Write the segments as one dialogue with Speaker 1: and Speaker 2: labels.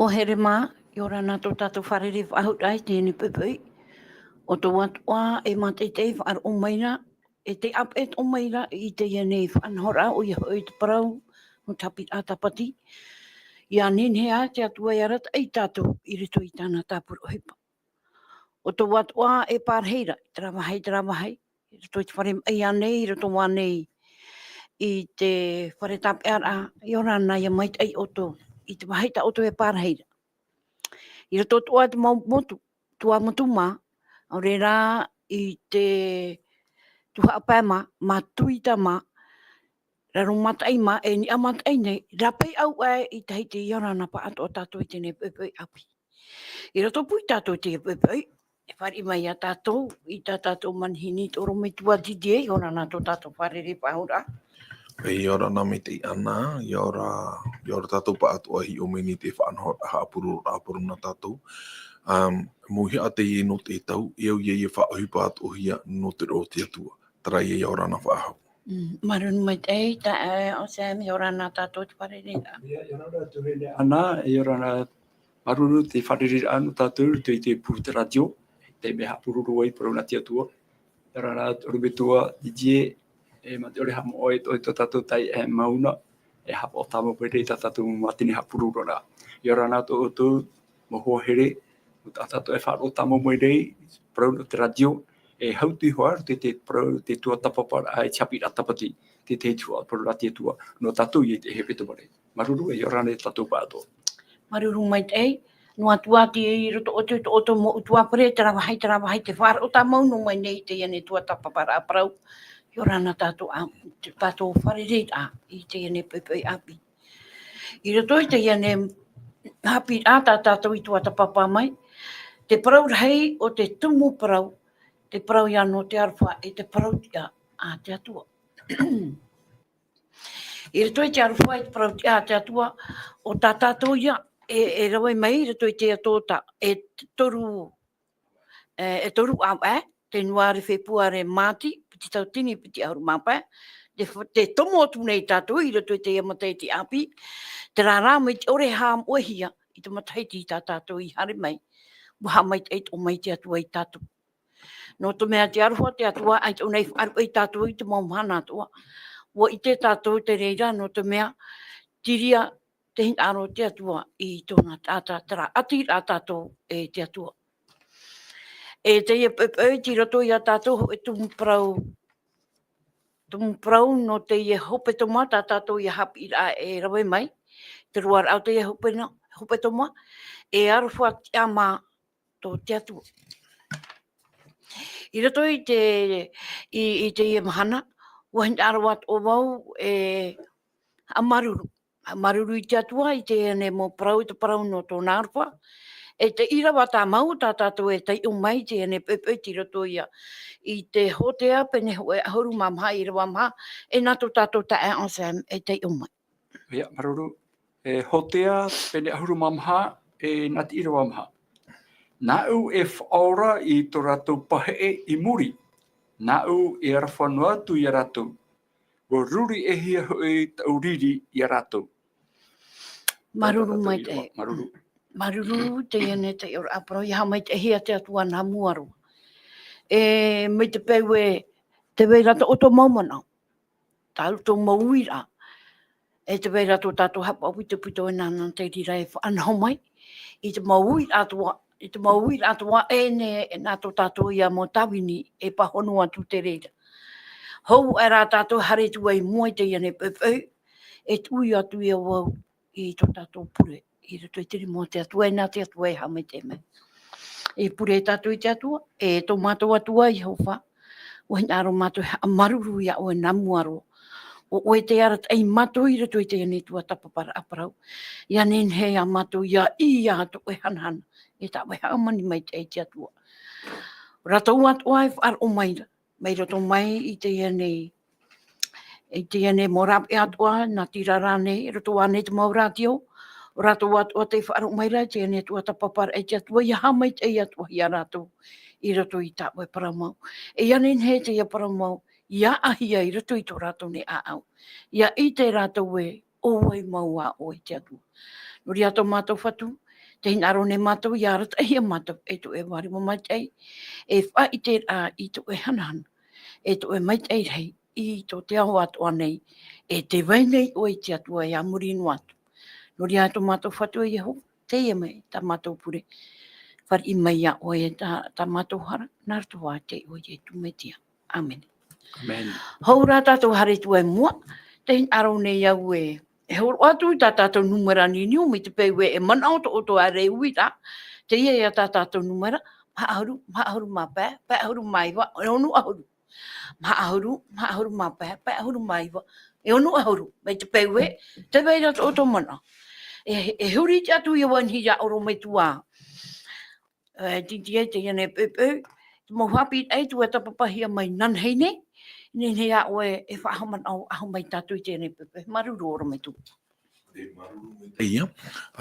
Speaker 1: Ho here mā, i ora nā tō tātou wharere whahut ai tēnei pupui. O tō atua e mā te te whar o maira, e te apet o maira i te ianei whanhora o i hoi te parau, no tapit a tapati. Ia ninhea te atua i arat ai tātou i rito i tāna tāpura hipa. O tō atua e pārheira, te rawahai, i rito i te whare ai anei, i rito wanei i te whare tapeara, i ora nai a mait ai oto, i te waheita oto e pārheira. I rato toa te motu, tua motu mā, au re rā i te tuha apēma, mā tuita mā, raro matai mā, e ni amatai nei, rapei au e i te heiti i orana pa ato o tātou i tēnei pēpei api. I rato pui tātou i te pēpei, e whari mai a tātou, i tā tātou manhini toro me tua didie, i orana tō tātou wharere pāhura.
Speaker 2: I ora nā me te ana, i ora tātou pa atua hi o meni te whanhora hapuru na tātou. Muhi a te ie no te tau, e au ie whaohipa atohia no te roti atua. Tara i ora na whahau.
Speaker 1: Marunu mai te ta o Sam, i ora nā tātou te wharere.
Speaker 3: Ia, i ora nā tuhene ana, i ora nā marunu te wharere anu tātou, te pū te radio, te me hapururu ai parau na te atua. I ora nā rubetua DJ, e mate ore hamo oi tō tātou tai e mauna, e hapo o tāma pere i tātou matini hapururu rā. I ora nā tō moho here, o tātou e wharo tāma mai rei, parau na te radio, e hauti hoa te parau te tua tapapara ai chapi ratapati, te tua parau rati atua, no tātou i te hepeto mare. Maruru e i ora nā tātou pāto.
Speaker 1: Maruru mai te no atua te i roto o to mo utua pare, te rawahai te wharo tā maunu mai nei te iane tua tapapara a parau. I ora nā tātou wharere a i te iane pēpei api. I roto i te iane hapi a tātou i tua tapapa mai, te parau rei o te tumu parau, te parau ia no te arwha e te parau ia a te atua. I roto i te arwha e te parau ia a te atua, o tā tātou ia e rawai mai, i roto i te atota e toru au te nuare whepuare māti, piti tau tini piti auru māpai, te tomo atu nei tātou, i roto i te amatai te api, te rārā mai te ore hām ohia, i te mataiti i tā tātou i hare mai, waha mai te eit o mai te atua i tātou. No to mea te aruha te atua, ai te unei wharu i tātou i te maumhana atua, wa i te tātou te reira, no to mea tiria te hinta aro te atua i tōna tātā, tera ati rā tātou e te atua. E te ia pepeu ti roto i a tātou e tumu prau no te ia hope toma, tā tātou ia hapi rā e rawai mai, te ruar au te ia hope toma, e aruwha te ama tō te atua. I roto i te ia mahana, wahinta arawat o wau e a maruru. A maruru i te atua, i te ene mo prau, te parau no tō nārwha, e te irawa tā mau tā tātou e tei o mai te ene pepe ti roto ia. I te hotea pene hoe ahuru mamha i rawa maha, e nā tō tātou ta e Sam e tei o mai.
Speaker 3: Ia, maruru, e hotea pene ahuru mamha e nā te irawa maha. Nā u e whaora i tō rātou pahe i muri. Nā u e arawhanua tu i a rātou. Wo ruri e hia hui tau riri i a rātou.
Speaker 1: Maruru mai te.
Speaker 3: Maruru.
Speaker 1: Maruru te ene te ora aparo, i hamai te hea te atua nā muaru. E me te peu e te weirata o tō maumana, tāu tō mauira, e te weirata o tātou hapa o te puto e nāna te rira e whanau mai, i te mauira atua e ne nā tō tātou ia mo tawini e pahonu atu te reira. Hou e rā tātou hare tu ai mua te ene pepeu, e tui atu i a wau i tō tātou pure. I rato i tiri mō te atua, e nā te atua e hame te me. E pure e tātou i te atua, e tō mātou atua i hau wha. O hina aro mātou a maruru ia o e namuaro. O e te arat ei mātou i rato i te ane tua tapapara aparau. Ia nen hei a mātou ia i a to e hanhana. E tā wai haamani mai te atua. Rato atua e whar o maira. Mai rato mai i te ane morap e atua, nā tira rāne, rato ane te mauratio. Rato atua te whaaro maira, te ane tua tapapara e te atua, ia hamai te atua i a rato, i rato i tāua e paramau. E ianen he te ia paramau, ia ahia i rato i tō rato ne a au. Ia i te rato e o e mau a o i te atua. Nori ato mātou whatu, Te hinaro ne mātou i ara tahi a mātou e tu e wari mo mai tei. E wha i te rā i tu e hanahana. E tu e mai tei rei i to te aho atu anei. E te vai nei o i te atua i amuri inu atu. Nori atu mātou whatua i ho. Te ia mai ta mātou pure. Whari i mai a o e ta mātou hara. Nārtu wā te o i e tu me tia. Amen.
Speaker 3: Amen.
Speaker 1: Hau rā tātou hare tu e mua. Te hinaro ne iau e. E horo atu tā tātou numera ni niu mi te pei we e mana o to a rei ui tā. Te ia tā tātou numera. Maahuru mā pē, pēahuru mā iwa, e onu ahuru. Maahuru mā pē, pēahuru mā iwa, e onu ahuru. Mei te pei we, te pei rata o to mana. E huri te atu i wanhi ja oro me tua. Titi e te iane pēpē. Te mau hapi ei tu e tapapahia mai nanheine. Ni hea oe e whahaman au aho mai tātou i tēnei pepe. Maruru ora me tu.
Speaker 2: Ia,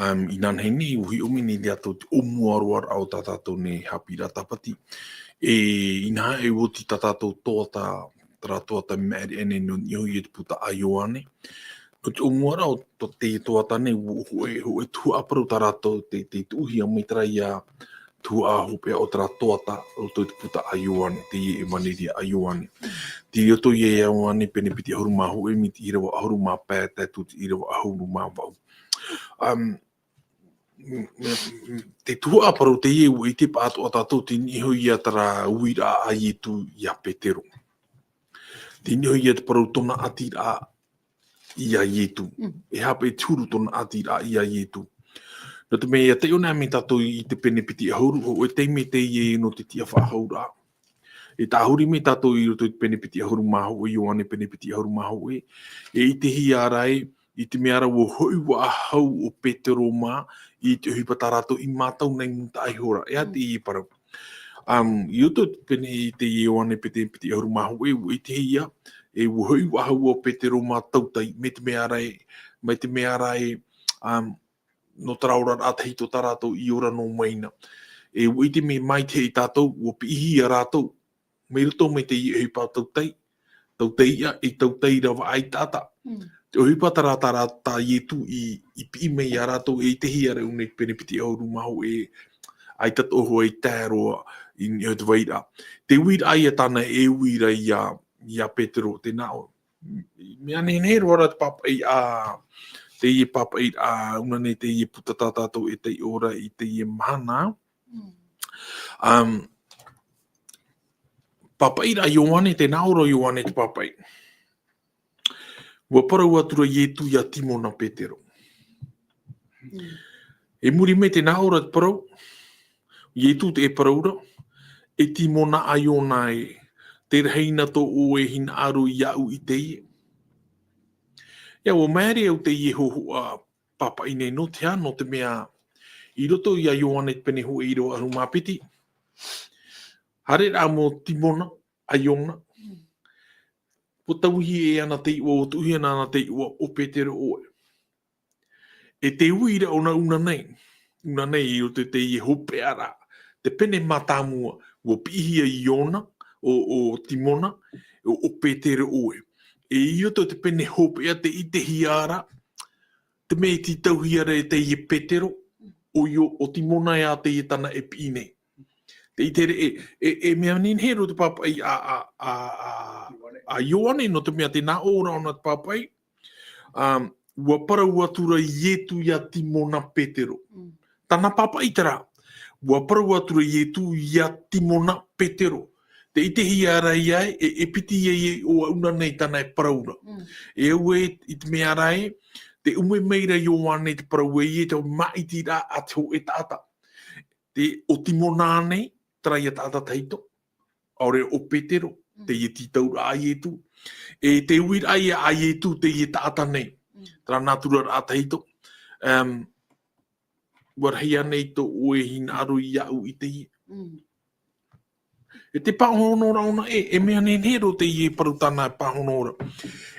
Speaker 2: i nanheine i uhi umini ni ato te omuaruar au tātou ne hapira tapati. I nā e uti tātou toa tā toa ta mēri ene no i te puta aioane. No te omuara o te toa tane e tu aparu tā rātou te tuhi a mitra i a tu a hope o tra toata o te puta aioane, te e maniri aioane. Te ioto i e aioane pene piti ahuru mā hoe, mi te irawa ahuru mā pētai, tu te irawa ahuru mā wau. Te tua aparu te ieu i te pātu o tātou te niho i atara uira a ietu i a Petero. Te niho i ataparu tona atira i a ietu. E hape turu tona atira i a ietu. No te mea te ona me tātou i te pene piti ahuru, o e teime te ie no te tia whahaura. E tāhuri me tātou i roto i te pene piti ahuru maho e Ioane pene piti ahuru maho e. E i te hi arai, i te mea rau o hoi wa ahau o Petero mā, i te hui patarato i mātau nei muta ai hora. E ati i parau. I roto i te pene i te Ioane pene piti ahuru maho e, i te hi a, e o hoi wa ahau o Petero mā tautai, me te mea rai, no taraura rātahi to tarato i ora no maina. E uite me mai te i tātou, o pihi a rātou. Me roto me te i hipa tautei. Tautei ia, i tautei rawa ai tāta. Te o hipa tarata rāta i tu i pi me i a rātou e te hi are unei pene piti auru maho e ai tatoho e tāroa i o te waira. Te uira ai a tāna e uira i a Petero te nao. Mea ne roara te papa i a te ie papa i a unane te ie puta tātātou e te ora i te ie mahana. Papa i a Ioane, te naoro Ioane te papa i. Ua parau atura i tu i a Timona Petero. E muri me te naora te parau, i tu te e paraura, e Timona a Ionae, te reina to o e hina aru i au i te ie. Ia, o maere au te ie hoho a papa i nei no te ano te mea i roto i a Ioane pene ho i roa aru mapiti. Hare rā mo Timona a Iona. Po tauhi e ana te iwa o tuhi ana te iwa o Petero oe. E te uira o na una nei. Una nei i o te ie hope ara. Te pene matamua o pihi a Iona o Timona o Petero oe. E ioto te pene hope a te ite hiara, te mei ti tauhiara e te ie Petero, o Timona e a te ie tana e pine. Te itere e mea ninhero te papai a Ioane, no te mea te nā ora ona te papai, ua parau atura i etu i a Timona Petero. Tana papai tera, ua parau atura i etu i a Timona Petero. Te ite hi ara iai, e piti iai o una nei tana e paraura. E au i te mea rai, te ume meira i o ane te parau e te maiti rā ato e tata. Te o Timona nei, trai a tata teito, aure o Petero, te i titau rā i etu. E te uir ai a i etu te i tata nei, tra natura rā teito. Warhia nei to oe hina aru i au i te i. E te pāhonora ona e mea nenhero te ie parutana e pāhonora.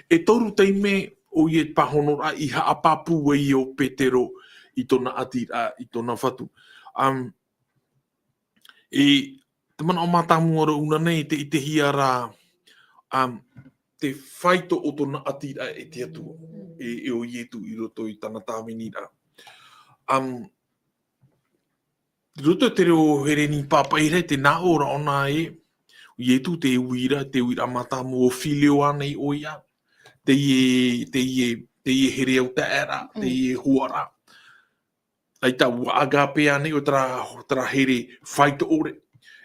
Speaker 2: E toru te me o ie pāhonora i haapapu e i o Petero i tona atira, i tona whatu. E te mana o mātāmuara una nei te i te hiara te whaito o tona atira e te atua. E o ietu i roto i tana tāminira. Roto te reo here ni papaire te nā ora ona e. I tu te uira mata mo filio anei o ia. Te ie here au te era, te ie huara. Ai ta ua agape anei o tra here whaita ore.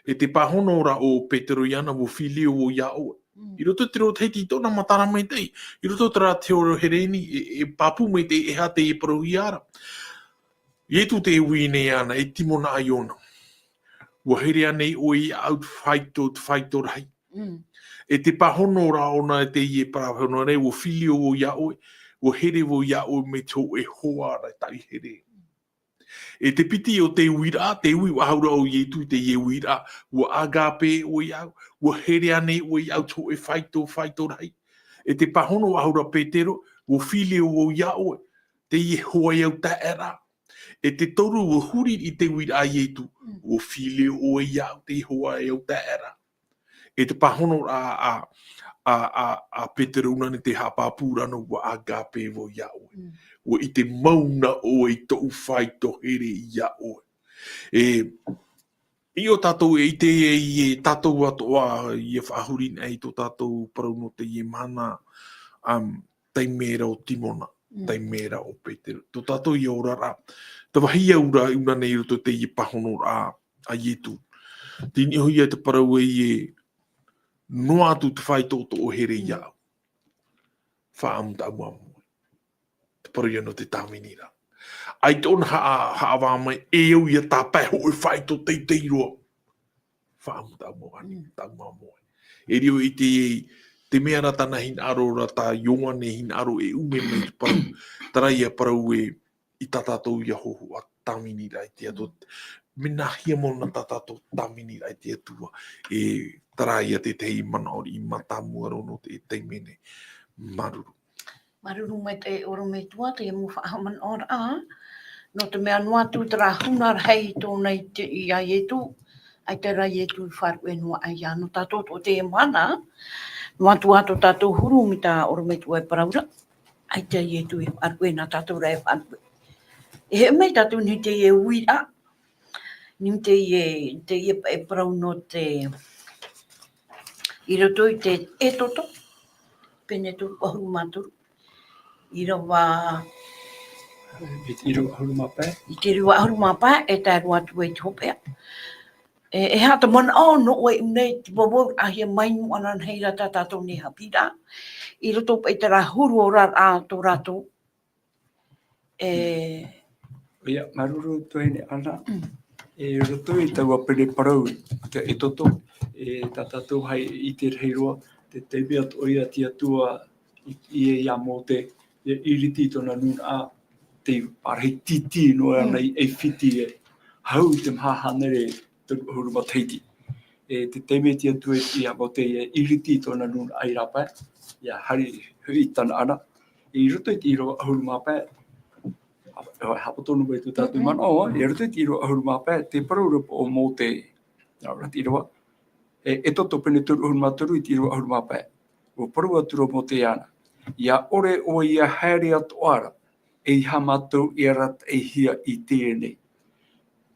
Speaker 2: E te pahono ora o Petero iana o filio o ia o. I roto te reo teiti tōna matara mai tei. I roto tra te oro here ni e papu mai te eha te e paruhiara. I tu te uine ana e timona ai ona. Ua here anei o i au whaito rai. E te pahono ra ona e te ie pahono rei o filio o ia oe. Ua here o ia oe me tō e hoa rai tai here. E te piti o te uira, te ui wa haura o ietu te ie uira. Ua agape o ia. Ua here anei o i au tō e whaito rai. E te pahono wa haura Petero. Ua filio o ia oe. Te ie hoa iau ta era. E te toru o huri i te uira a ietu. O filio o ia te hoa iau ta era. E te pahono a Petero unani te hapapurana ua agape o ia oe. Ua i te mauna o i tō whaito here ia oe. I o tātou e te e tātou atoa i e whahurin e tō tātou parauno te e mana tei mera o Timona, tei mera o Petero. Tō tātou i orara, te wahi aura i una nei roto te i pahono a ietu. Tini hui e te parau e noa atu te whaitoto o here iau. Whaamuta amuamu. Te paru iano te tāminira. Ai tōna haa mai e au ia tā pēho e whaito teitei roa. Whaamuta amuamu. E rio i te mea rata na hin aro rata iongane hin aro e ume me te parau. Tara ia parau e i tātātou ia hoho a tāminira i te ato. Mena hia mona tātātou tāminira i te atua. E tara ia te tei mana ori i matamua rono te teimene maruru.
Speaker 1: Maruru mai te oro me tua te mu whaaman ora a. No te mea noa tu tera hunar hei tōna i a ietu. Ai te rai ietu i wharu e noa ai a no tātou o te mana. Noa tu ato tātou huru mi tā oro me tua e paraura. Ai te ietu i wharu e nā tātou rai wharu. E he mei tātou ni te e uira. Ni te e parau no te i roto i te e toto. Pene turu ahuru maturu. I rawa
Speaker 3: I rua ahuru mapē.
Speaker 1: I te rua ahuru mapā e tā rua tu e topea. E hata mana o no oi unei te wawo a hia mainu anan hei rata tātou ni hapira. I roto i te rahuru o rat a tō rato.
Speaker 3: Ia, maruru toene ana. E roto i taua pere parau te e toto. E tātou hai i te reiroa. Te mea o ia tia tua i e ia mō te iriti tōna nuna a te parhei titi no ana i e whiti e hau te mhahanere te huruma teiti. E te mea tia tua i a mō te iriti tōna nuna ai rapa. Ia hari hui tana ana. I roto i te iro huruma pē. Hapatonu mai tu tātou mana o. I roto i te iro huruma pē. Te paraurapo o mō te rati iroa. E toto pene turu huruma turu i te iro huruma pē. O parua turu mō te ana. Ia ore o ia haere atoara. E hamatou i rat e hia i tēnei.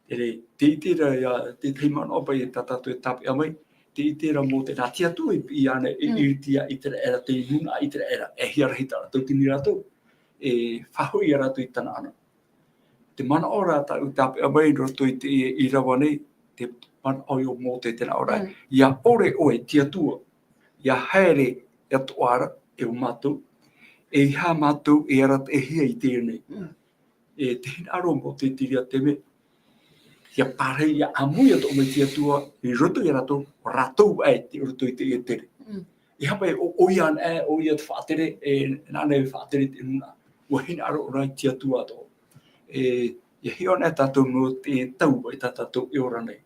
Speaker 3: Ere, te itera ia te teimana opa i tātou e tapi amai. Te itera mō te nāti atu i ana e iritia i tere era, te nuna i tere era. E hia rahita ratou tini ratou. E whahui a ratou i tana ana. Te mana ora tātou tapi amai roto i te i rawa nei. Te mana oi o mō te tena ora. Ia ore oe tia tua. Ia haere atoara e o mātou. E ha mātou e arat e hia i tēnei. E te hin aro mō te tiria te me. Ia parei ia amuia tō mai tia tua. I roto i ratou ai te roto i te e tere. I hapa e o ian e o ia te whaatere. E nāne e whaatere te nuna. Ua hin aro o rai tia tua tō. Ia hion e tātou no te tau ai tātou e ora nei.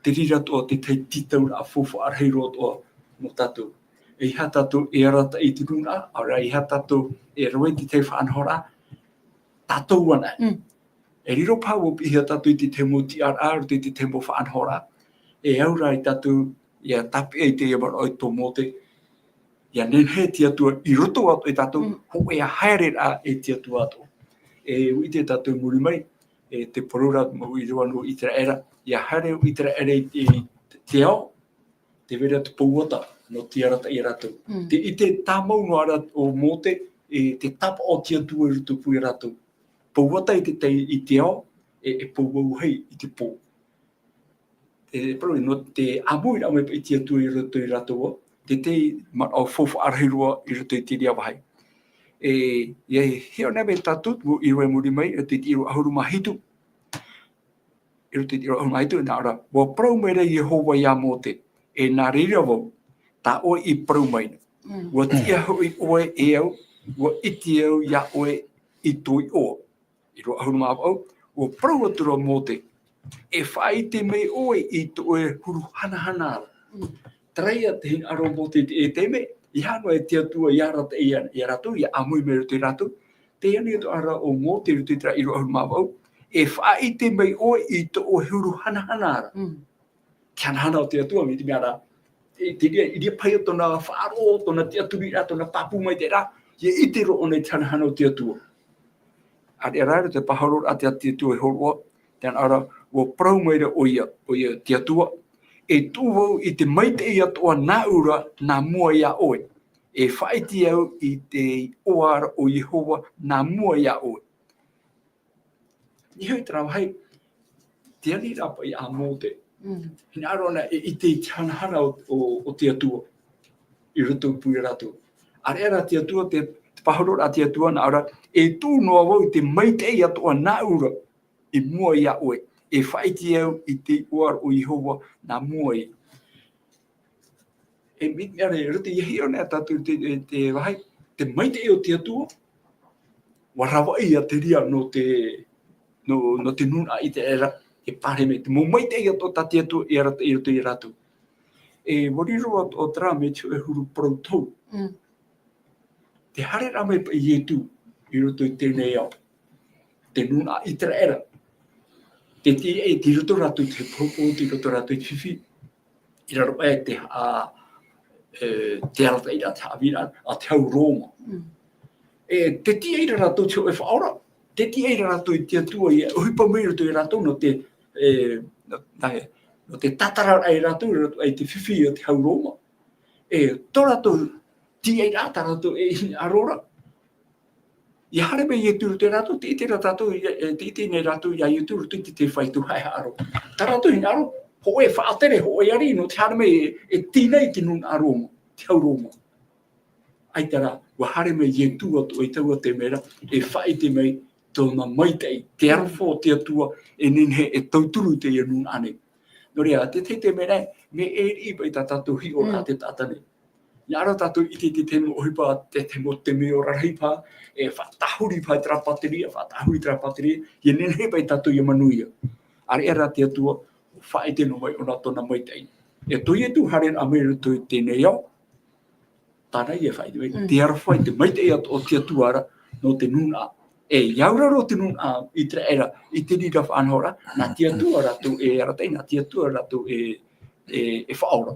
Speaker 3: Te rira tō te tei titau a fufu arheiro tō no tātou. E iha tātou e arata i te runa, ora iha tātou e raweti te whaanhora, tātou wana. E riro pāu opi iha tātou i te temo ti ar te temo whaanhora. E aura i tātou, ia tapi e te iamar oi tō mote, ia nenhe tia tua i roto ato i tātou, ho e a haere a e tia tua ato. E ui te tātou muri mai, te porura mo I roa no I te era ia hare I te era I te ao te vera te pouata no te arata I rato te I te tamau no ara o mote te tapa o tia tua I rutu pui rato pouata I te ao e pouau hei I te pou no te amu I ame I tia tua I rutu I rato te o fofu arhirua I rutu I te ria wahai ia heo nebe tatut mo I roe muri mai te tiro ahuru mahitu I rutu I tiro ahuru mahitu na ora wa prau mai rei Yehova ia mote e nā rira wau ta oe I prau mai wa tia hui oe e au wa iti au ia oe I toi o I roa ahuru maa au wa prau atura mote e whai te mei oe I toe huru hana hana Traia te hin aro mote e te me I hano e tia tua I arata I ratu I amui me rutu I ratu te ani to ara o mote rutu I tra I roa ahuru maa au e whai te mei oe I toe huru hana hana Kiana hana o tia tua mi te mea te ria pai o tona whaaro tona tia turi ra tona papu mai te ra ia I te ro ona I tana hana o tia tua a te rāra te paharo a tia tua I horoa te ara o prau mai ra o ia tia tua e tūwau I te maite ia toa nā ura nā mua ia oe e whaiti au I te oara o Yehova nā mua ia oe ni hui tera hei te ani rapa I a mote Hina arona I te tanahara o tia tua I rutu pui ratu. Are era tia tua te pahoro a tia tua na ara e tū noa wau I te maite ia toa nā ura I mua ia oe. E whaiti au I te oar o Yehova nā mua I. E mit mea re rutu I heo nea tatu te wahai. Te maite ia o tia tua wa rawa ia te ria no te nuna I te era. E pare me te mo maite ia to tatia tu I rata I ratu. E wariroa o tra me tu e huru prontou. Te hare rame pa I tu I roto I tēnei au. Te nuna I te era. Te roto ratu te popo, te roto ratu I whiwhi. I raro e te arata I rata awira a te hau Roma. Te tia I ratu te o e whaora. Te tia I ratu I tia tua I uhipa mei roto I ratu no te no te tatara ai ratu ai te whiwhi o te hau Roma. Tō ratu tia I rata ratu e arora. I hare me I turu te ratu, te ite ratu, te ite nei ratu I ai turu te te whaitu hai aro. Tā ratu I aro, ho e whaatere, ho e ari no te hare me e tīnei te nun a Roma, te hau Roma. Ai tara, wa hare me I tua to e taua te mera, e whaite mei tōna maitei, te arafo te atua e ninhe e tauturu te ia nun ane. No rea, te mera, me e ipa I ta tatu hi o te tatane. Ia ara tatu I te temo ohipa, te mo te me o rarhipa, e whatahuri pai trapateria, whatahuri trapateria, ia ninhe pai tatu I manuia. Are era te atua, whaite no mai ona tōna maitei. E toi e tu haren a mea tu tēnei au, tāna I e whaite mei, te arafo te maitei o te atua ara, no te nuna. E iauraro te nuna I te era, I te rira whanhora, na te atua ratu e aratei, na te atua ratu e whaora.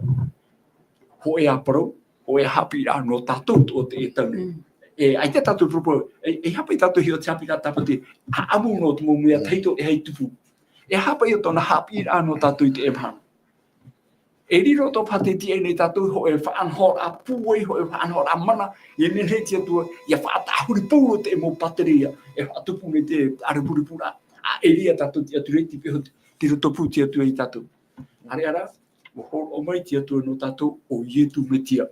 Speaker 3: Ho e aparau, ho e hapi rā no tātou o te e taunu. Ai te tātou propo, e hapi tātou hi o te hapi rā tāpate, amu no te mumia teito e hei tupu. E hapi o tōna hapi rā no tātou I te emhana. E riro tō pate tia nei tātou ho e whaanhora pūwei, ho e whaanhora mana, I nene tia tua, ia whaatahuri pūro te mo pateria, e whaatupu me te arapuri pūra. E ria tātou tia tureti peho te rotopu tia tua I tātou. Are ara, o mai tia tua no tātou o ietu me tia.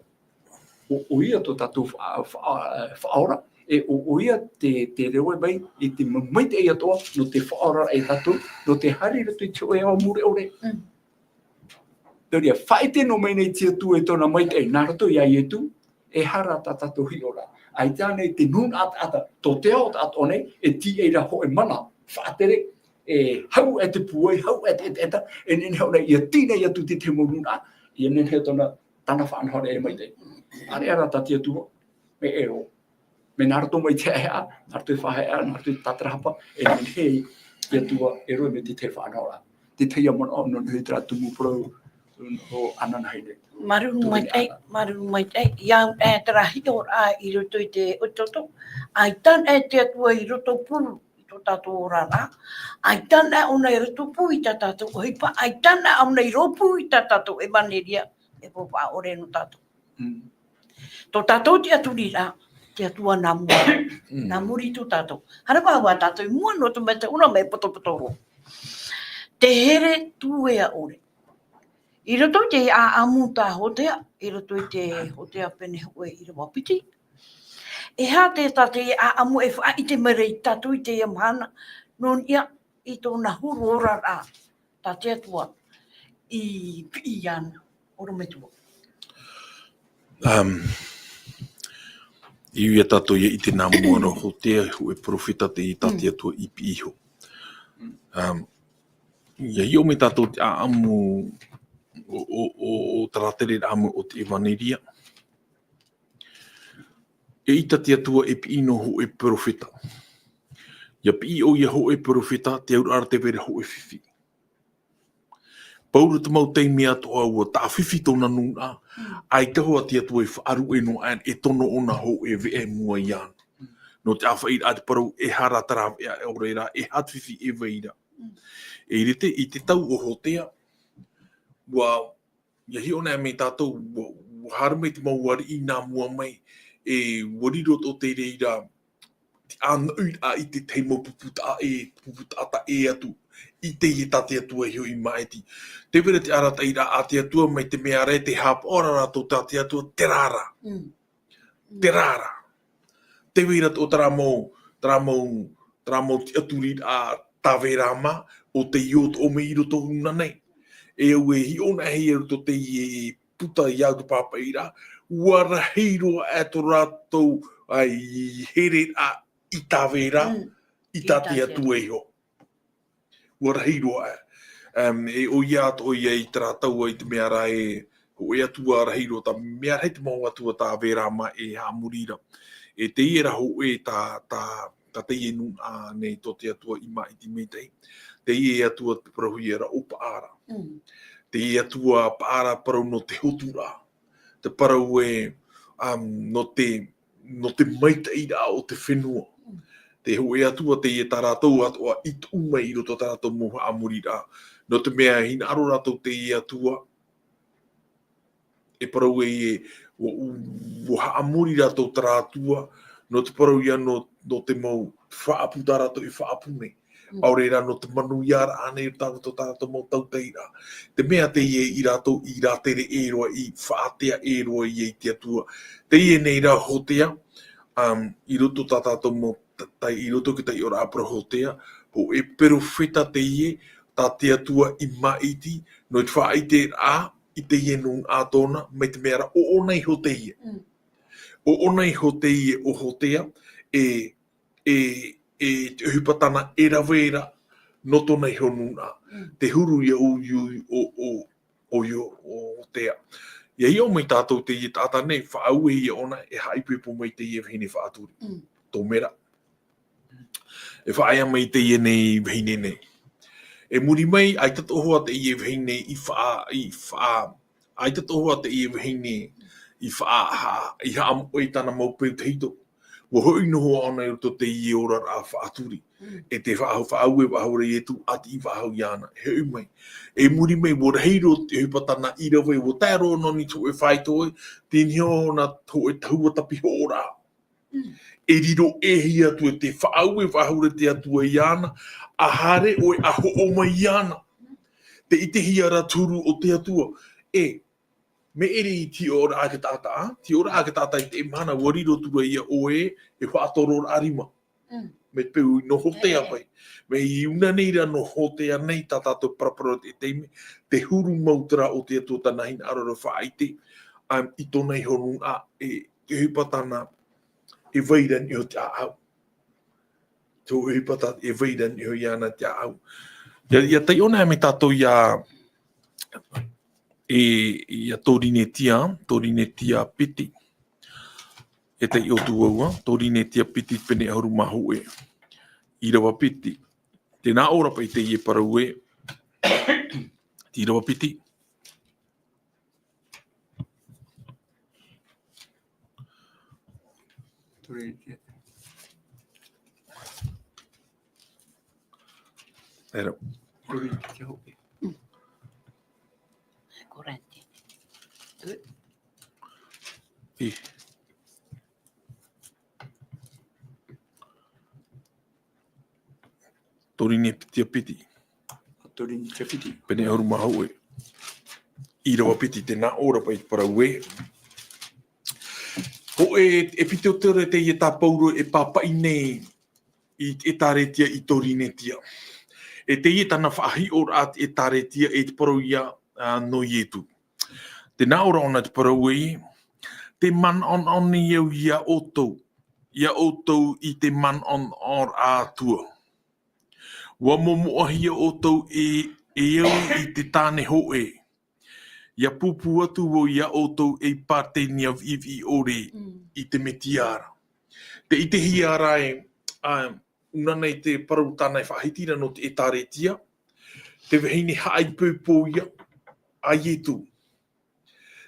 Speaker 3: O ia tō tātou whaora, e o ia te rewe mai, I te maite ia toa, no te whaora e tātou, no te hari rato I te oe au mure ore. Tōria, whaite no mai nei tia tu e tōna maite e narato I ai e tu, e hara ta tātou hi ora. Ai tāne te nun ata, tō te ao ata one, e ti e ra ho e mana, whaatere, e hau e te puai, hau e te eta, e nene hau nei, ia tīne ia tu te te moruna, ia nene hau tōna tana whaanhore e maite. Are ara ta tia tua, me e ro. Me narato mai te ea, narato I whahea, narato I tatarahapa, e nene hei tia tua e roi me te te whaanhora. Te teia mana o no hui tra tumu pro o anana haine.
Speaker 1: Marunu mai tai, iau e tarahi o a I roto I te ototo. Ai tan e te atua I roto pulu, I tō tātou orara. Ai tana o nei rutupu i tā tātou hipa. Ai tana o nei ropu i tā tātou e maneria e popa ore no tātou. Tō tātou te aturira, te atua nā mua. Nā muri tō tātou. Hara wāua tātou i mua no tu mete una me potopotoro. Te here tuea ore. I roto te a amu tā hotea, i roto i te hotea pene hoe i rawa piti. E hā te tate a amu e wha i te mere i tatu i te iamhana, non ia i tōna huru ora rā, tā te atua i pi ana, oro me tua.
Speaker 2: I ia tātou ia i te nā muara hotea, hu e profita te i tāte atua i pi iho. Ia i o me tātou te a amu o taratere amu o te Evaniria. E ita te atua e pi ino ho e profeta. Ia pi o ia ho e profeta, te aura ara te vere ho e whiwhi. Paura te mau teimi ato aua, tā whiwhi tōna nuna, ai tahoa te atua e whaaru e no an, e tono ona ho e ve e mua i ana. No te awhaira ate parau e hara tara e oreira, e hatwhiwhi e veira. E rete, i te tau o hotea, ia hi ona me tātou, harame te mauari i nā mua mai, e warirot o te reira, te ana a i te teimo puputa ata e atu, i te i tate atua hio i maeti. Te wera te arata i rā a te atua, mai te mea re te hapa ora rato tate atua, te rara. Te rara. Te wera o tara mau te aturi a taverama, o te iot o me iro tō huna nei. E au e hi ona hei to te i puta i au te papa i rā, wara heiro e to rātou ai here a i tāwera, i tāte atu e ho. Wara heiro e. E o ia ato o ia i te rātau i te mea rā e, ho e atua ara heiro, ta mea rei te mau atua tāwera ma e hamurira. E te iera ho e ta te ie nun a nei to te atua i mai ti metei. Te ie atua te parahui era o paara. Te ie atua paara parau no te hotura. Te parau e no te maita i rā o te whenua. Te ho e atua te ie tā rātou atua i tu mai i roto tā rātou moha amuri rā. No te mea hina aro rātou te ie atua. E parau e ha amuri rātou tā rātua. No te parau ia no te mau whaapu tā rātou i whaapune. Aurera no te manu iara ane tātou tātou mau tauteira. Te mea te ie i rātou i rātere e roa i whaatea e roa i te atua. Te ie nei rā hotea, i roto tātou mau tai i roto ki tai ora apra hotea, ho e perofeta te ie, tā te atua i maiti, no i whaaite a, i te ie nung ātona, mai te mea ra o onei ho te ie. O onei ho te ie o hotea, e te uhipatana e rawera no tōnei honuna. Te huru ia o tea. Ia i o mai tātou te ie tātā nei, whaau e ia ona, e haipepo mai te ie vahine whaaturi. Tō mera. E whaaya mai te ie nei vahine nei. E muri mai, ai tato hoa te ie vahine i ai tato hoa te ie vahine i haamu e tana maupeu te hito. Wa hoi noho ana i roto te ie ora a whaaturi. E te whaau e wahau rei e tu ati i wahau iana. He mai. E muri mai, wora heiro te hupatana i rawe, wo tēro noni tu e whaitoi, tēni hona tu e tahua tapi hora. E riro e hi atu e te whaau e wahau rei te atua iana, a hare o e aho o mai iana. Te ite hiara turu o te atua. Me ere i ti ora ake tata, ti ora ake tata i te mana wariro tura ia oe e whaatoro arima. Me peu no hotea pai. Me i una neira no hotea nei tata to parapara te teime, te huru mautara o te atua tanahin arara whaaite, i tōnei honu a e hupatana e veiran i o te au. Tō hupatana e veiran i o iana te au. Ia tei ona me tātou ia ia tōrine tia piti. E te o tuaua, tōrine tia piti pene auru mahu e. I rawa piti. Tēnā ora pai te ie parau e. Ti rawa piti. Era.
Speaker 3: Ruri te hope.
Speaker 1: Korante.
Speaker 2: I. Torine piti a piti.
Speaker 3: Tori ni te whiti.
Speaker 2: Pene auru mahau e. I rawa piti te nā ora pa i parau e. Ko e piti o tere te i e tā pauro e pāpai nei e tāretia i Torine tia. E te i tana whaahi ora at e tāretia e te parau ia no ietu. Te nā ora ona te parau e. Te man on ni eu ia otou. Ia otou i te man on or a tua. Wa momo ahia otou e eu i te tāne ho e. Ia pupu atu o ia otou e parte ni av iwi ore i te metiara. Te i te hiara e unana i te parau tānai whahitira no te e tāretia. Te wehine haai pūpō ia a ietu.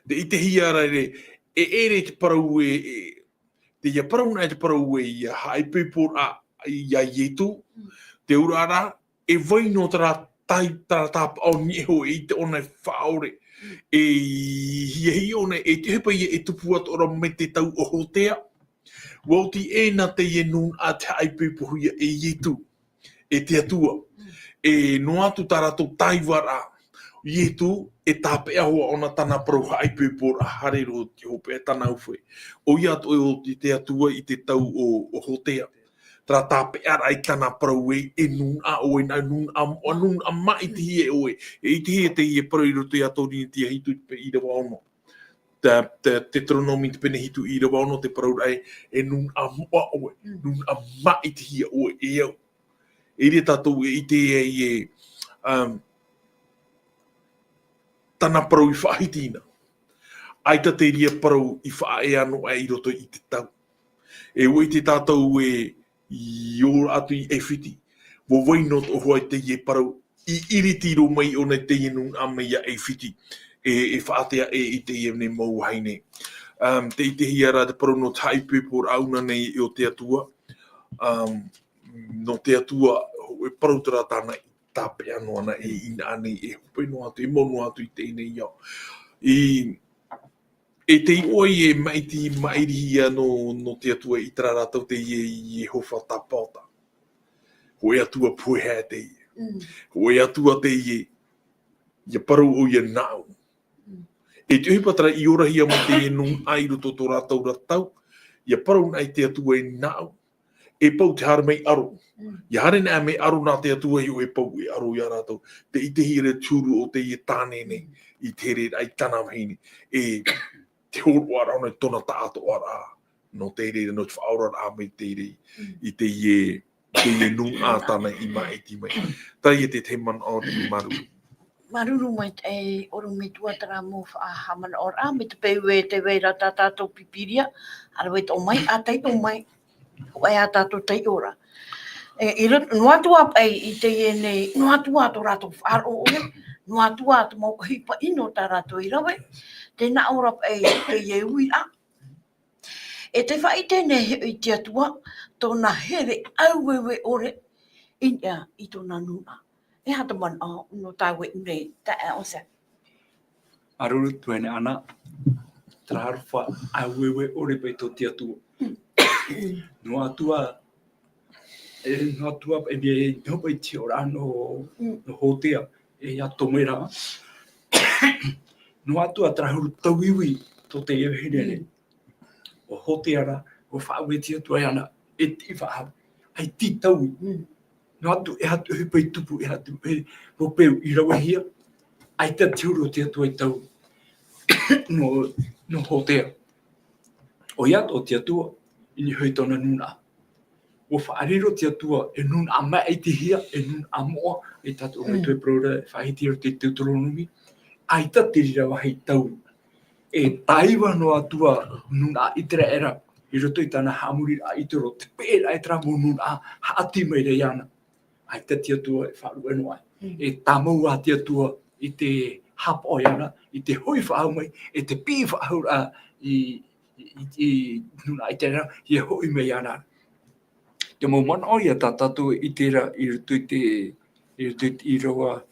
Speaker 2: Te i te hiara e ere te parau te ia parau nai te parau ia haai pūpō ia ietu. Te urara e waino tara tai tara tāpa o nieho e te ona e whaore. E hi ona e te hepa ia e tupu atu ora me te tau o hotea. Wauti e na te e nun a te aipupuhu ia e ietu. E te atua. E no atu tarato taiwara. Ietu e tāpe ahua ona tana paruha aipupura harero te hope e tana uwhoi. O ia atu o te atua i te tau o hotea. Tra tāpe ara i tana parau e nun a oe na nun a mai te hie oe. E te hie te hie parau i roto i a Torine tia hitu i rawa ono. Te tronomi te pene hitu i rawa ono te parau rai e nun a mua oe. Nun a mai te hie oe e au. E re tātou e te e tana parau i whaahitina. Aita te ria parau i wha e ano e i roto i te tau. E oi te tātou i ora atu i e whiti. Wo wainot o hoi te ie parau i iritiro mai o ne te ie nun a mea e whiti. E whaatea e i te ie ne mau haine. Te i te hiara te parau no taipupor auna nei i o te atua. No te atua e parau tera tāna i tāpe anu ana e ina anei e hupe no atu, e mono atu i te nei iau. E te oi e mairihia no te atua i tera rātau te i hofa tapauta. Ho e atua puhea te i. Ho e atua te i ia parau o ia nao. E te hipatara i orahia mo te i nung airu to tō rātau ratau. Ia parau nai te atua e nao. E pau te hara mei aro. Ia hare nea mei aro nā te atua i o e pau e aro i a rātau. Te i te hire tūru o te i tāne nei. I te re ai tāna mahini. Te horo ara ona tona tāto ara. No te re no te whaora a me te re. I te ie nung a tāna i mai ti mai. Tai e te man o te maru.
Speaker 1: Maruru mai e oru me tuatara mo haman or a me te pewe te weira tātātou pipiria. Arawe tō mai, a tei tō mai. Wai a tātou tei ora. No atua i te e nei, no atua tō rātou whāro ore. No atua tō mau hipa ino tā rātou i rawe. Te na ora te e ui a. E te whai tēnei i te atua, tōna here auewe ore ina i tōna nuna. E hata man no tāwe nei, ta e osa.
Speaker 3: Aruru tuene ana. Traharwha auewe ore pai tō te atua. No atua e bia e hopa i te ora no hotea e a tomera. No atua trahuru tauiwi tō te ewe hirere. O hotea ra, o whaawe te atua e ana, e ti whaawe, ai ti taui. No atu e hatu hupa i tupu, e hatu e hopeu i rawa hia, ai te tiuru o te atua i tau no hotea. O iat o te atua, ini hui tona nuna. O whaariro te atua, e nuna a mai te hia, e nuna a moa, e tatu o me tue prora, whahiti o te teutoronumi, ai ta te rira wahi tau. E taiwa no atua nuna i tera era, i roto i tana hamuri a i toro, te pēra e tra mo nuna haati mai rei ana. Ai ta te atua e wharu enu ai. E tamau a te atua i te hapo ana, i te hui whahau mai, e te pī whahau a i nuna i tera, i e hui mai ana. Te mau mana o ia tā tātou i tera i roto i te I te I roa,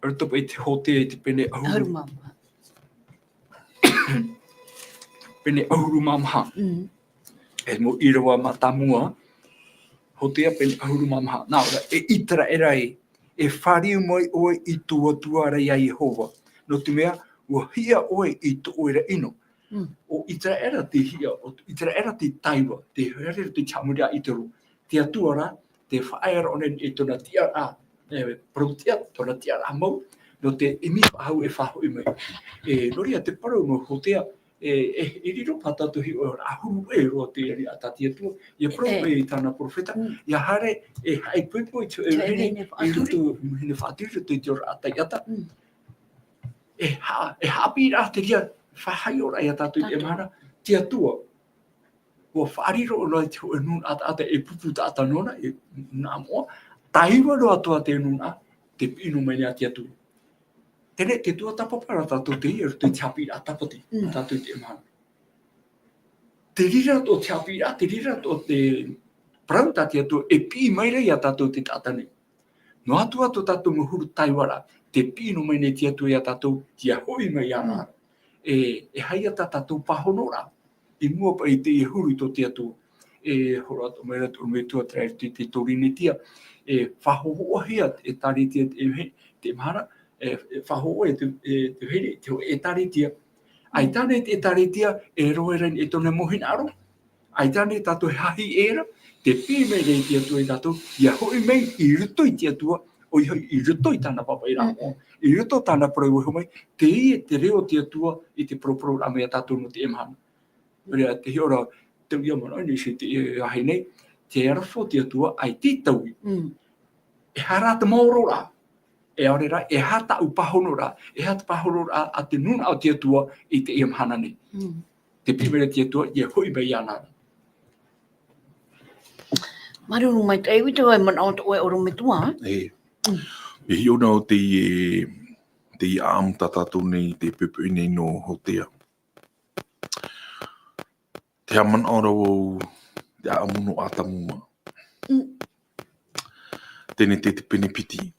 Speaker 3: aratopa I te hote I te pene
Speaker 1: Haru
Speaker 3: ahuru,
Speaker 1: mama.
Speaker 3: pene ahuru mamaha. E mo I roa matamua, hotea pene ahuru mamaha. Nā ora, e itara e rai, e whariu mai oe I tua rei a Yehova. No te mea, ua hia oe I to oera ino. O itara era te hia, o itara era te taiwa, te here te chamuria I te ru. Te atuara, te whaera onen e tona tia a, protia, tona tia a mau, no te imi hau e whaho I mai. E noria te parau mo hotea, e riro patatu hi o ahuru e roa te eri a tati atua, ia parau e tana profeta, ia hare e hai puipo I te e hene, e rutu hene whaatiri te te ora atai ata, e hapi rā te ria, whahai ora ia tatu I e mana, te atua, ua whaariro o noi te o e nun ata e pupu ta ata nona, e nā moa, taiwa lo atua te nuna, te pino mai nea te atua. Tene te tua tapapara tatu te ia, te hapi rā tapati, tatu te e mana. Te rira to te hapi rā, te rira to te prauta te atua, e pi mai rei a tatu te tatane. No atua to tatu muhuru taiwara, te pino mai ne te atua ia tatu, tia hoi mai ana. E hai ata tatu pahonora. I mua pa I te I huru I to te atua. E hora to mai ratu me tua trai te torine tia. E whahohoa hea e tari tia te mahara. E whahohoa te here, te tari tia. Ai tane te tari tia e roeren e tone mohin aro. Ai tane tatu hahi era. Te pime rei tia tua I tatu. Ia hoi mei I ruto I tia tua. O I ruto I tana papa I ramo. I ruto tana prau hoi mai. Te I te reo tia tua I te propro rame a tatu no te emhana. Rea te hiora te ia mana ni si te ahi nei. Te arafo tia tua ai titaui. E hara te mauro rā. E aore rā, e hata u pahono rā. E hata pahono rā a te nuna o tia tua I te emhana nei. Te pimere tia tua, ia hoi mai ana.
Speaker 1: Maruru mai te iwi te wai mana o te oe oro me tua.
Speaker 2: E hiona o te am tatatu nei, te pepe nei no hotea. Te aman ora o te amuno atamuma. Tēne te pene piti.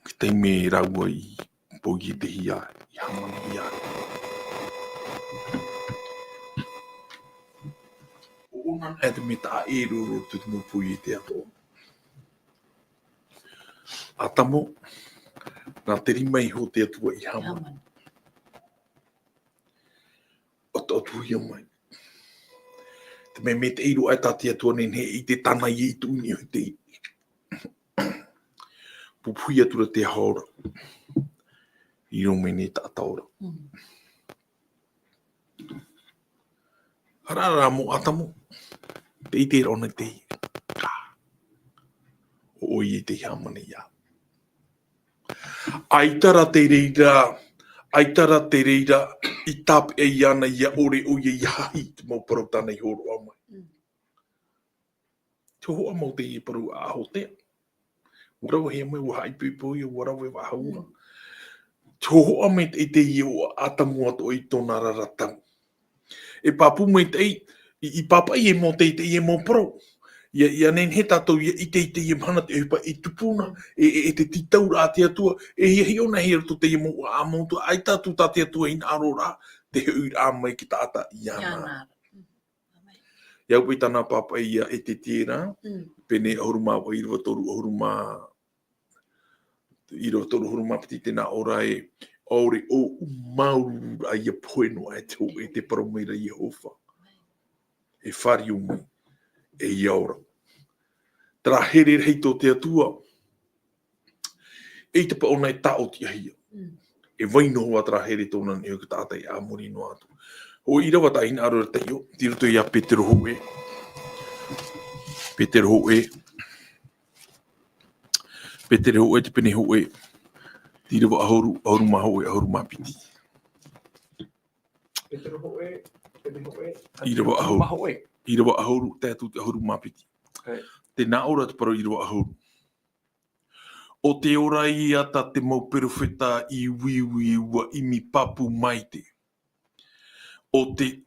Speaker 2: Ki te me raua I pogi te hia. I hamana hia. O ona e te meta e roro te tumu pui te ato. Atamo. Nā te rimai ho te atua I hamana. O tu hia mai. Te me te iru ai tati atua nene I te tana I tu ni o te pupuia tura te haora. I rome ne tātaora. Harara mo atamo. Te ite rona te o I te hamana ia. Aitara te reira I tap e iana ia ore o ia iahi te mau parau tana I horo amai. Te hoa mau te I paru a hotea. Urawa hea mai ua haipipoi o warawe wa haura. Te hoa mai te I o atamu ato I tōna raratau. E papu mai te I papai e mo te I e mo parau. Ia nen he tātou I te I mana te upa I tupuna, e te titaura a te atua, e hi ona he rato te I mo a mautu, ai tātou tā te atua in arora, te hui rā mai ki tāta I ana. Iau pai tāna papa ia e te tērā, pene ahuruma o iriwa toru ahuruma, iriwa toru ahuruma piti tēnā ora e, aure o mauru a ia poeno e te parameira Jehova. E whari umai, e iaora. Tara here rei tō te atua, e te pa ona e tao ti ahia. E waino hoa tara here tōna ni o ka tātai a mori no atu. O I rawa taina arora teio, ti roto ia Petero Hoe. Petero Hoe. Petero Hoe te pene Hoe. Ti rawa ahuruma Hoe, ahuruma piti.
Speaker 3: Petero Hoe, pene Hoe.
Speaker 2: I rawa ahuru. I rawa ahuru, tētu te ahuruma piti. Te nā ora te paro I rawa ahuru. O te ora I ata te mau perofeta I wiwi ua imi papu maite. O te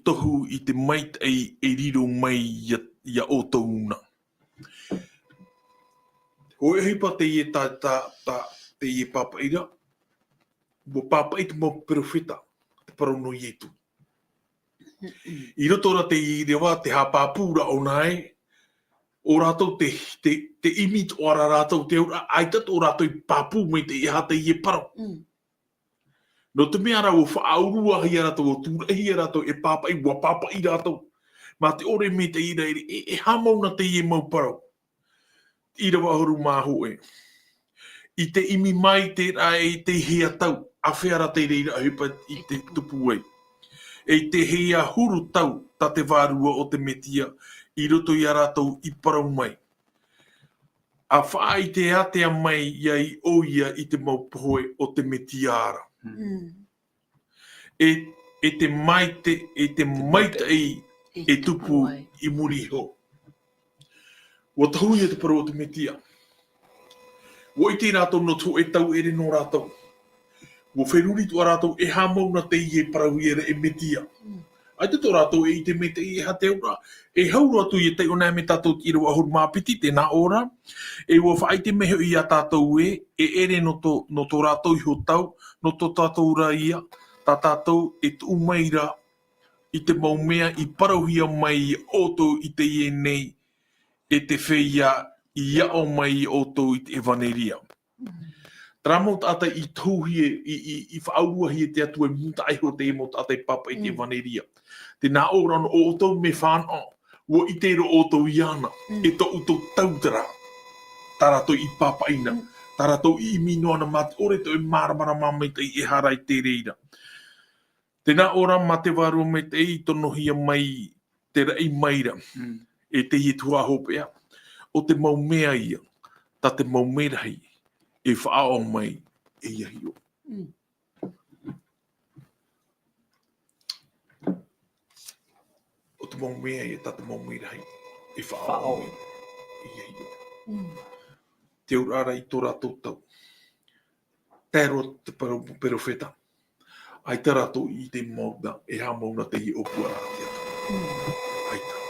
Speaker 2: tohu I te maite e riro mai ia o tauna. O e hipa te ie te ie papa ira. Mo papa i te mo profeta. Te parono i etu. I roto ora te i rewa, te hapapura o nai. O rātou te imit o ara rātou te ura. Aitat o rātou i papu me te iha te ie paro. No te mea rau o whaaurua hi rātou o tūra hi rātou e papa i wa papa i rātou. Ma te ore me te ira e hamauna te ie mau paro. I rawa horu māho e. I te imi mai te rai te hea tau. A whiara te reira hupa i te tupu ei. E te hea huru tau ta te vārua o te metia. I roto i a rātou i parau mai. A whaai te atea mai iai oia i te maupohoi o te metiara. E te maite e tupu i muriho. Wa tahui e te parau o te metia. Wa i te rātou no tō e tau ere no rātou. Wa wheruri tu a rātou e hamauna te i e parau i ere e metia. Ai te tō rātou e i te mete i e hate ura. E hauru atu i e te ona me tātou i rawa ahuru māpiti, tēnā ora. E ua whaai te meho i a tātou e ere no tō rātou i ho tau, no tō tātou ra ia, tā tātou e tu umaira i te maumea i parauhia mai i oto i te ie nei, e te whia i ao mai i oto i te evaneria. Tramot ata i tūhie, i whaurua hi te atu e muta aiho te emot ata i papa i te evaneria. Te nā ora no o tau me whāna, ua i te ro o tau i ana, e tō uto tautara, tarato i papa ina, tarato i mino ana mate, ore tō e maramara mamita i e hara i te reira. Te nā ora ma te waru me te i tono hia mai, te rei maira, e te i tua hopea, o te maumea ia, ta te maumerahi, e whaao mai e iahi o. O te maumea ia, ta te maumerahi, e whaao mai e iahi o. Te urara i tō rātou tau. Tēro te perofeta. Ai tā rātou i te mauna, e hā mauna te i opua rātia tau. Ai tā.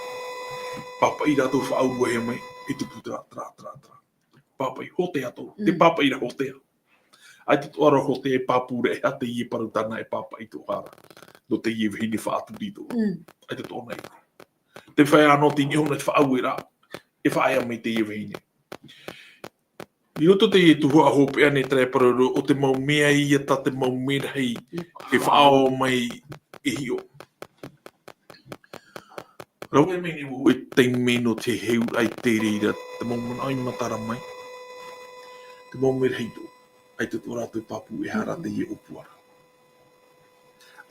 Speaker 2: Papa i rātou whaurua he mai, e tupu tra. Papa i hotea tō, te papa i ra hotea. Ai te toara hotea e papura e hate i e parutana e papa i tō hara. No te i e vihine whaaturi tō. Ai te tōna i. Te whai anō te nihona te whaau e rā, e whaai amai te i e vihine. I roto te i tuhua hopea ne tre paruru, o te maumea i e ta te maumea hei, e whaao mai e hio. Rau e meni wu e te meno te heu ai te reira, te maumea ai matara mai. Te maumea hei tō, ai te tō rātou papu e hara te i e opuara.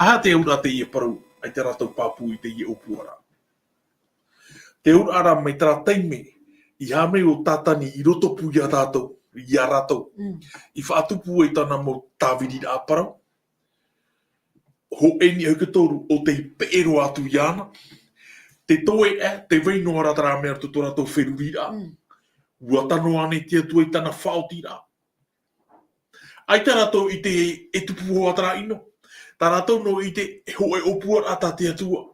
Speaker 2: Aha te ura te i e parau, ai te rātou papu i te i e opuara. Te ura ara mai tara teime, i hame o tātani i roto pui a rātou, i a rātou. I whaatupu e tāna mo tāwiri a parau. Ho eni au katoru o te peero atu i ana. Te toe e, te weino ara tara mea to rātou wheruri a. Ua tano ane te atu i tāna whaoti rā. Ai tā rātou i te e tupu hoa tara ino. Tā rātou no i te ho e opua rā tā te atua.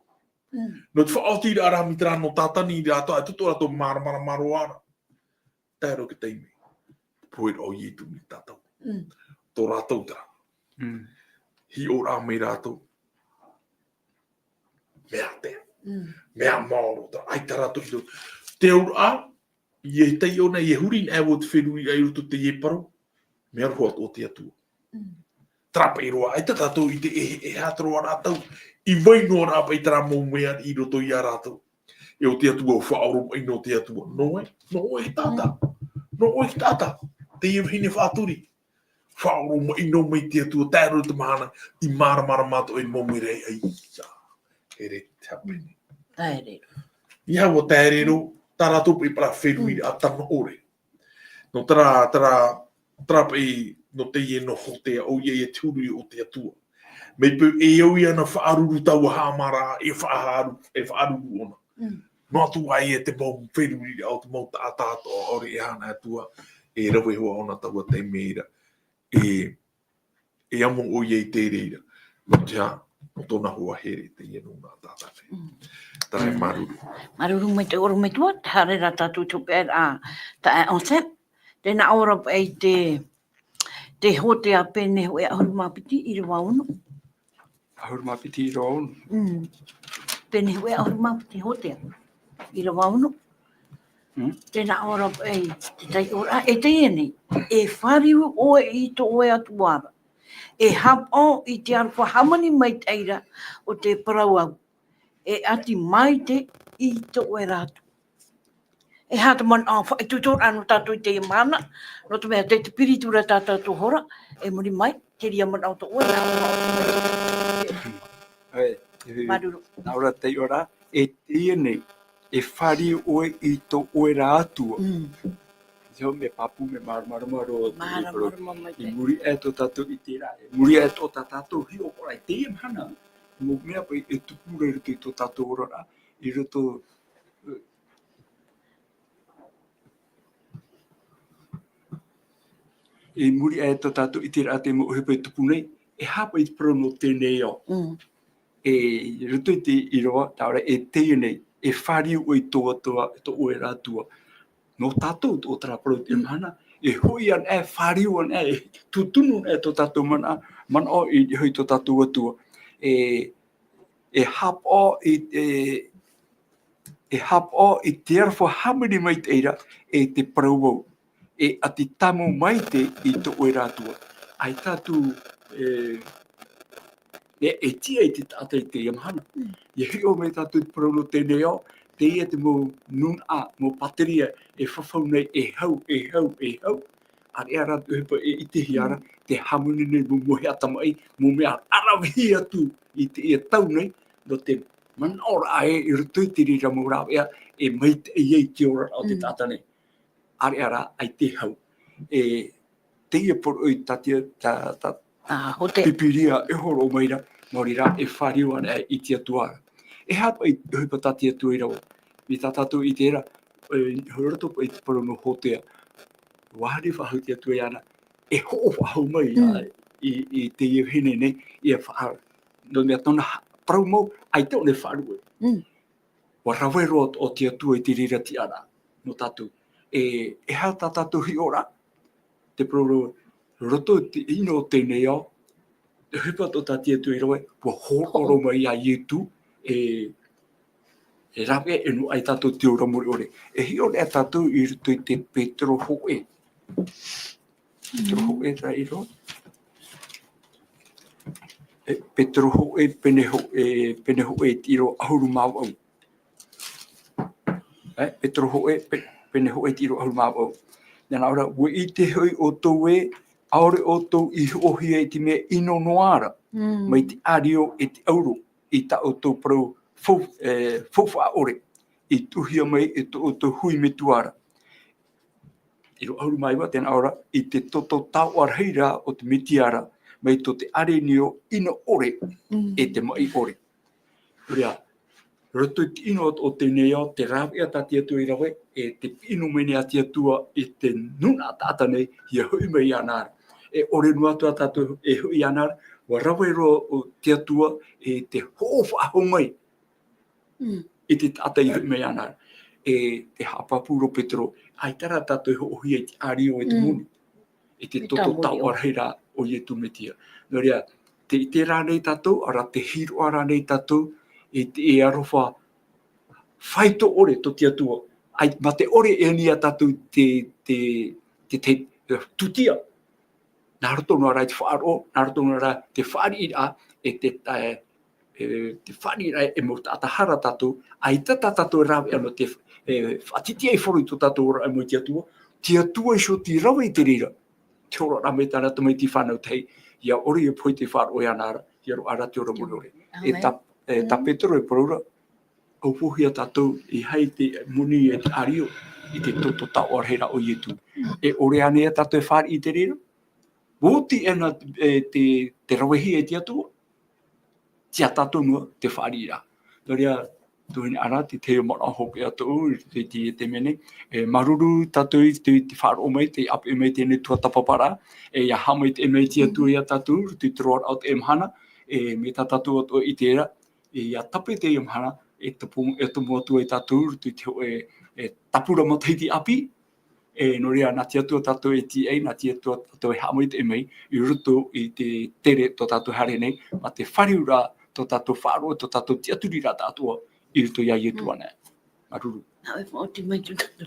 Speaker 2: No te whaoti rā rā mitra no tātani rātou, ai tuto rātou maramara maroara. Tēro ke teime. Poet o ietu ni tātou. Tō rātou tara. Hi o rā mei rātou. Mea tea. Mea maoro tara. Ai tā rātou hiro. Te ura, i e tei ona, i e hurin e o te whenui ai roto te ie paro. Mea roat o te atua. Trapa i roa. Ai tā rātou i te e hātaro a rātou. I waino a rāpa i tara mō mea i roto i a rātou. E o te atua o whaoro mai no te atua. No e tata. No e tata. Te i hine whaaturi. Whaoro mai no mai te atua. Tēro te mahana. I maramara mato e mō mea rei. Ai, ere te hapeni.
Speaker 1: Tērero.
Speaker 2: Ia hua tērero. Tā rātou i para whenui a tana ore. No trapa i no te ie no hotea. O ie e tūrui o te atua. Mei pau e au i ana whaaruru tau hāmara. E whaaruru ona. No atu ai e te mau whenui au te mau tātāto ore e hana atua. E rawe hoa ona taua te meira. E amo o iei te reira. No te ha, no tōna hoa here te ienu nā tātāwhi. Tārai maruru.
Speaker 1: Maruru mai te oro mai tua, te hare rā tātou tupe a ta e onse. Tēnā ora ei te hote a pene hoe ahuru mapiti i rewa unu.
Speaker 3: Ahuru mapiti i roa unu.
Speaker 1: Pene hoe ahuru mapiti hote i rewa unu. Tēnā ora ei te tai ora e te ene. E whariu oe i to oe atu wara. E hapo i te aru whahamani mai teira o te parauau. E ati mai te i to oe rātu. E hata man e tutor anu tātou i te mana, no te mea te piritura tātou hora, e muri mai, te ria man au to oe, Maruru.
Speaker 3: Nā ora te ora, e tēnei, e whari oe i to oe rā atua. Teo me papu me maramaro i muri e to tātou i te rā. Muri e to tātou hi o kora i te hana. Mo mea pai e tupura i to tātou ora rā. I roto e muri e to tātou i te rā te mo uhepa i tupu nei, e hapa i te prono tēnei o. E roto i te iroa, tāora e tēnei, e whari o i tō atua, to oe rā tua. No tātou o tara pro te mana, e hoi an e whari o an e, tutunu e to tātou mana o i hoi to tātou atua. E hapa i te arwha hamiri mai teira e te parauau. E ati tamo mai te i to oe rātua. Ai tātou e tia i te tātai te iamahana. I hui o mai tātou te parauno tēnei o, te ia te mō nun a, mō pateria e whawhau nei e hau. Are ara uhepa e i te hiara, te hamuni nei mō mohe atamai, mō mea arawihi atu i te ia tau nei, no te manora e i rutu i te rira mō rāwea, e mai te iei te ora o te tāta nei. Are ara ai te hau. E te ia por oi tatia pipiria e horo o maira, mauri rā e whariu ana i te atuara. E hapa i hupa tatia tu i rau. Mi tātātou i tērā, horoto pa i te parono hotea, wahari whahau te atu i ana, e ho whahau mai i te ia hene nei, i a whahara. No mea tona parau mau, ai teo ne wharu e. Wa rawero o te atua i te rira ti ana, no tātou. E hao tātou hi ora, te proro roto te ino o tēnei au, te hupa tō tātia tu i roe, wa hōroro mai a ietu, e rawe e no ai tātou te ora mori ore. E hi ore a tātou i ruto i te Petro Hoe. Petro Hoe ra i roe. Petro Hoe pene Hoe i ro ahuru mau au. Petro Hoe pene Hoe i ro ahuru mau au. Nā ora, ue i te hui o tō e, aore o tō i ohi e te mea ino noara, mai te ario e te auro, i ta o tō parau fōwha ore, i tuhia mai e tō o tō hui me tuara. I ro auru mai wa, tēnā ora, i te toto tau arheira o te mitiara, mai tō te arenio ino ore, e te mai ore. Rea, roto i ino o tēnei o, te rāwea tātia tu i rawe, e te ino mene atia tua i te nuna tāta nei, i a hui mai anara. E ore nua tua tātou e hui anara, wa rawe roa o te atua e te hōwha aho mai. I te tāta i hui mai anara. E te hapapuro Petro, ai tara tātou e hohi e te ario e te muni. E te toto tau arheira o ietu metia. Nō rea, te rā nei tātou, ara te hiro ara nei tātou, e te e arofa whaito ore to te atua. Ai, ma te ore e nia tātou te tutia. Nā roto nō rai te whaaro, nā roto nō rai te whaari ira, e te whaari ira e mo tātahara tātou, ai tata tātou rawe ano te whatitia i whoru i tō tātou ora e mo te atua i so ti rawe i te rira. Te ora rame tāna tamai ti whanau tei, ia ore e poi te whaaro e anara, ia ro ara te ora mori ore. Ta Petro e paraura, au pohia tātou i hei te muni e te ario, i te toto tau arheira o ietu. E ore anea tātou e whaari i te rira, wōti ena te rawehi e te atua, tia tātou nua te whaari ira. Norea, tuhine ana te teo mana hoke atou, te mene, maruru tātou i te whaaro o mai, te ape mai tēne tua tapapara, e ia hamai te mei te atua ia tātou, te troar au te emhana, me tā tātou atua i te era, e ia tape te emhana, e tapu atua i tātou, te tapura matai te api, no rea na tia tua tato e ti ei, na tia tua tato e hamoi te mei, I ruto I te tere to tato hare nei, ma te whariura to tato wharo, to tato tia turira tatua, I ruto ia ietu ana. Maruru.
Speaker 1: Nā e whaoti mai tu tatu.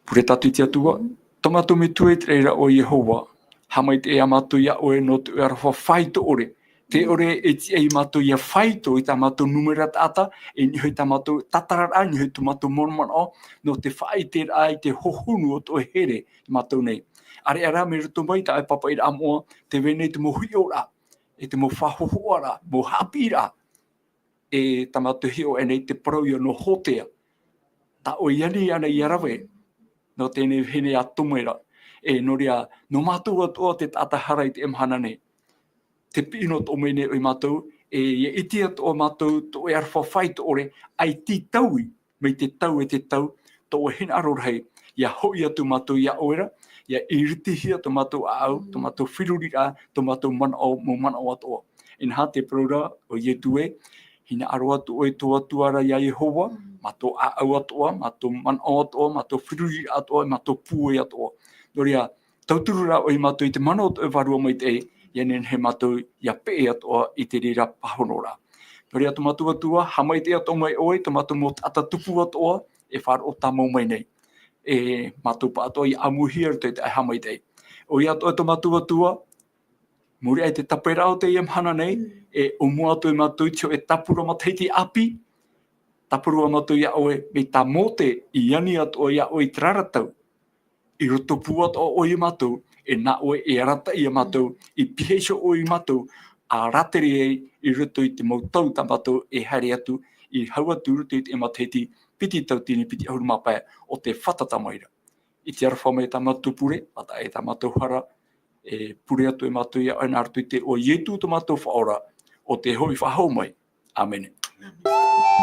Speaker 3: Pure tatu tia tua, tomato me tue treira o Yehova, hamai te amatu ia oe no te arafa whaito ore, te ore e ti ei matu ia whaito I tamato numera tata, e nihoi tamato tatarara, nihoi tamato monmano, no te whaite ai te hohunu o to here matou nei. Are ara me ruto mai ta e papa I amoa, te vene te mo huiora, e te mo whahohoara, mo hapira, e tamato hio e nei te parauia no hotea. Ta o iani ana I arawe, no tēnei hene a tumera, e no rea, no mātou atoa te tata harai te emhana nei. Te pino to mene o I mātou, e iti atoa mātou to e arwha whaito ore, ai ti taui, mei te tau e te tau, to o hena arorhei, ia hoi atu mātou ia oera, ia iritihia to mātou au, to mātou whirurira, to mātou manao, mo manao atoa. Inha te praura o Ietue, hina aro atu o e toa tuara ia Yehova, mātou au atoa, mātou manao atoa, mātou whirurira atoa, mātou pūe atoa. Noria, tauturura o I mātou I te manao to e varua mai te ianen he mātou ia pee atoa I te rira pahonora. Noria, to mātou atua, hamai te atoa mai oe, to mātou mo tata tupu atoa, e wharo tamau mai nei. E mātou pa atoa I amuhia te hamai te. O I atoa to mātou atua, muri ai te tapera o te iamhana nei, e o mua atu I mātou tio e tapura mataiti api, tapura mātou ia oe, me tā mote I ani atoa ia oe traratau, I roto pua o I mātou, e nā oe e arata I mātou, I pihesho o I mātou, a rateri I roto I te mautau tā mātou e haere atu, I hau atu roto I te mataiti, piti tautini, piti ahurumapaya, o te whatatamaira. I te arawha mai tā mātou pure, ata e tā mātou hara, e pure atu e mātou ia aina artu I te o Ietu tā mātou whaora, o te hoi whahau mai. Amen.
Speaker 1: Amen.